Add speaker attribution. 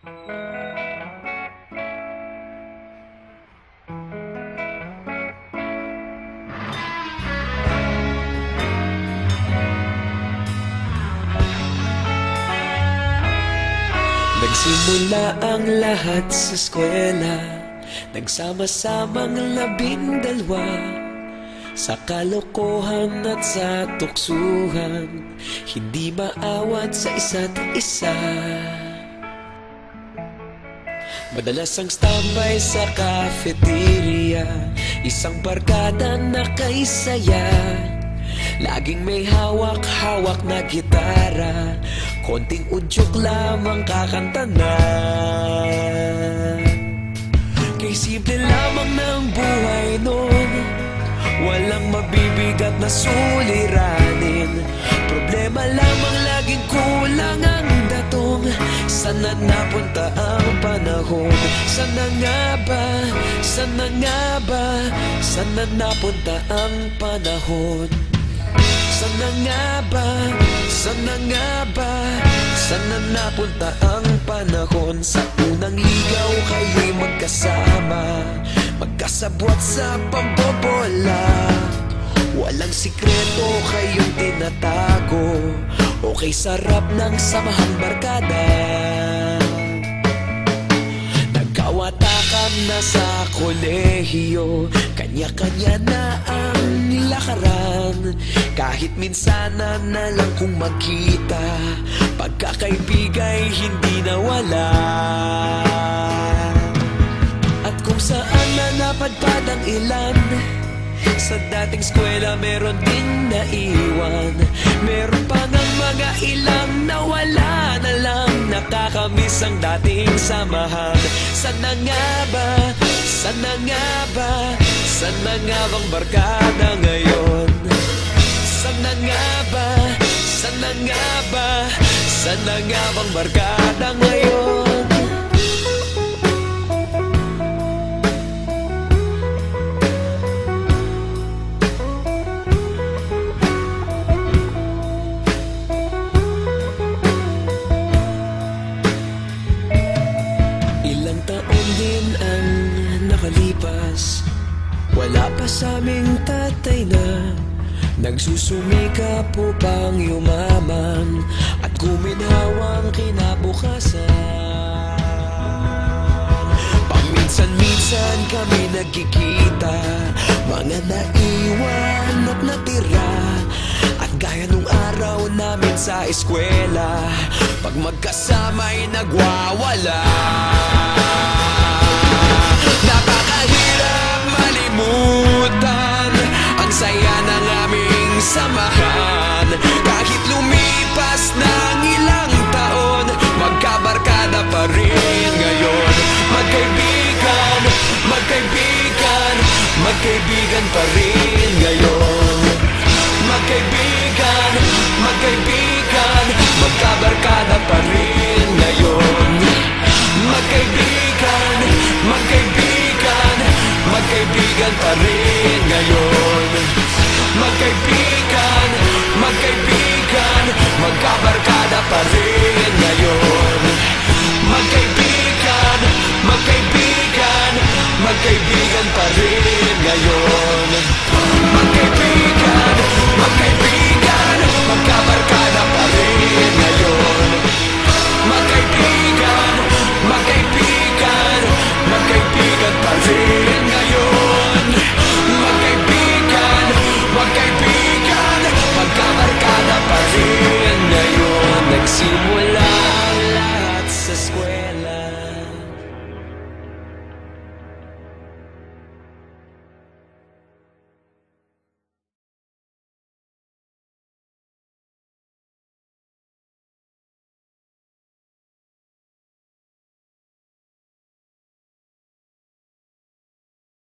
Speaker 1: Nagsimula ang lahat sa eskwela, nagsama-samang 12 sa kalokohan at sa tuksuhan, hindi maawat sa isa't isa. Madalas ang standby sa cafeteria, isang barkada na kay saya. Laging may hawak-hawak na gitara, konting udyok lamang kakanta na. Kay simple lamang ng buhay nun, walang mabibigat na suliranin. Problema lamang laging kulang ang datong. Sana napunta ang panahon? Sana nga ba? Sana nga ba? Sana napunta ang panahon? Sana nga ba? Sana nga ba? Sana napunta ang panahon? Sa unang ligaw kayo'y magkasama, magkasabwat sa pambobola. Walang sikreto kayong tinatago, okay sarap ng samahang barkada. Nagkawatakan na sa kolehiyo, kanya-kanya na ang nilakaran. Kahit minsan na lang kung magkita, pagkakaibigay hindi nawala. At kung saan na napadpad ang ilan, sa dating eskwela meron ding naiwan. Meron pa ng mga ilang nawala na lang, nakakamiss ang dating samahan. Sana nga ba? Sana nga ba? Sana nga bang barkada ngayon? Sana nga ba? Sana nga ba? Sana nga bang barkada ngayon? Ilang taon din ang nakalipas, wala pa sa aming tatay na nagsusumikap upang yumaman at guminhawang kinabukasan. Paminsan-minsan kami nagkikita, mga naiwan at natira. At gaya nung araw namin sa eskwela, pag magkasama'y nagwawala. Napakahirap malimutan ang saya ng aming samahan. Kahit lumipas ng ilang taon, magkabarkada pa rin ngayon. Magkaibigan, magkaibigan, magkaibigan pa rin.